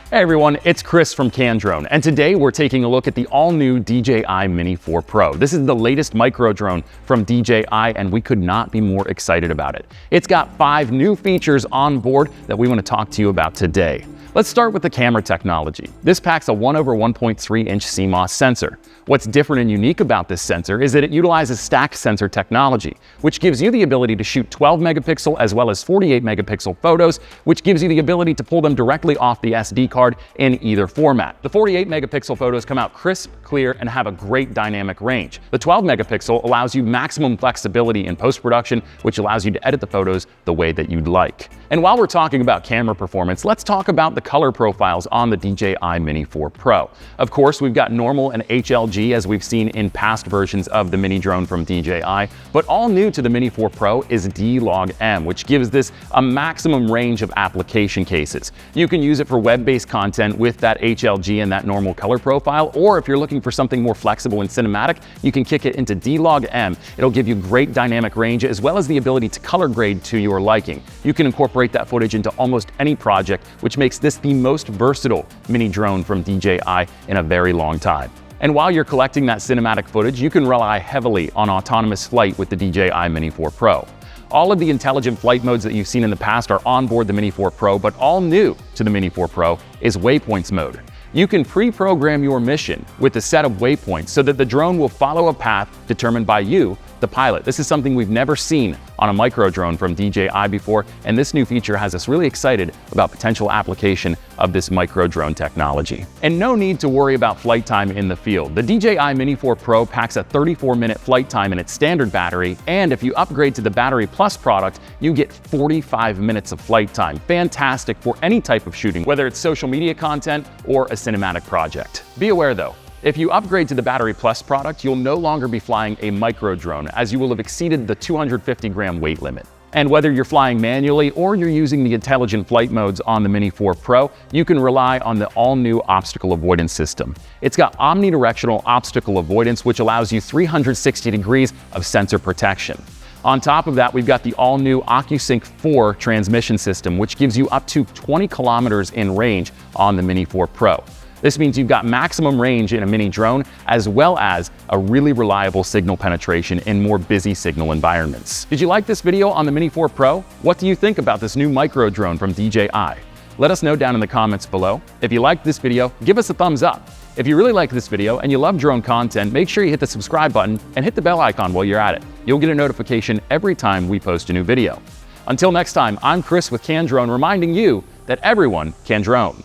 Hey everyone, it's Chris from CanDrone, and today we're taking a look at the all-new DJI Mini 4 Pro. This is the latest micro drone from DJI, and we could not be more excited about it. It's got 5 new features on board that we want to talk to you about today. Let's start with the camera technology. This packs a 1/1.3-inch CMOS sensor. What's different and unique about this sensor is that it utilizes stacked sensor technology, which gives you the ability to shoot 12 megapixel as well as 48 megapixel photos, which gives you the ability to pull them directly off the SD card in either format. The 48 megapixel photos come out crisp, clear, and have a great dynamic range. The 12 megapixel allows you maximum flexibility in post-production, which allows you to edit the photos the way that you'd like. And while we're talking about camera performance, let's talk about the color profiles on the DJI Mini 4 Pro. Of course, we've got normal and HLG as we've seen in past versions of the mini drone from DJI, but all new to the Mini 4 Pro is D-Log-M, which gives this a maximum range of application cases. You can use it for web-based content with that HLG and that normal color profile, or if you're looking for something more flexible and cinematic, you can kick it into D-Log-M. It'll give you great dynamic range as well as the ability to color grade to your liking. You can incorporate that footage into almost any project, which makes this the most versatile mini drone from DJI in a very long time. And while you're collecting that cinematic footage, you can rely heavily on autonomous flight with the DJI Mini 4 Pro. All of the intelligent flight modes that you've seen in the past are on board the Mini 4 Pro, but all new to the Mini 4 Pro is waypoints mode. You can pre-program your mission with a set of waypoints so that the drone will follow a path determined by you, the pilot. This is something we've never seen on a micro drone from DJI before, and this new feature has us really excited about potential application of this micro drone technology. And no need to worry about flight time in the field. The DJI Mini 4 Pro packs a 34-minute flight time in its standard battery, and if you upgrade to the Battery Plus product, you get 45 minutes of flight time. Fantastic for any type of shooting, whether it's social media content or a cinematic project. Be aware though, if you upgrade to the Battery Plus product, you'll no longer be flying a micro drone, as you will have exceeded the 250-gram weight limit. And whether you're flying manually or you're using the intelligent flight modes on the Mini 4 Pro, you can rely on the all-new obstacle avoidance system. It's got omnidirectional obstacle avoidance, which allows you 360 degrees of sensor protection. On top of that, we've got the all-new OcuSync 4 transmission system, which gives you up to 20 kilometers in range on the Mini 4 Pro. This means you've got maximum range in a mini drone, as well as a really reliable signal penetration in more busy signal environments. Did you like this video on the Mini 4 Pro? What do you think about this new micro drone from DJI? Let us know down in the comments below. If you liked this video, give us a thumbs up. If you really like this video and you love drone content, make sure you hit the subscribe button and hit the bell icon while you're at it. You'll get a notification every time we post a new video. Until next time, I'm Chris with CanDrone, reminding you that everyone can drone.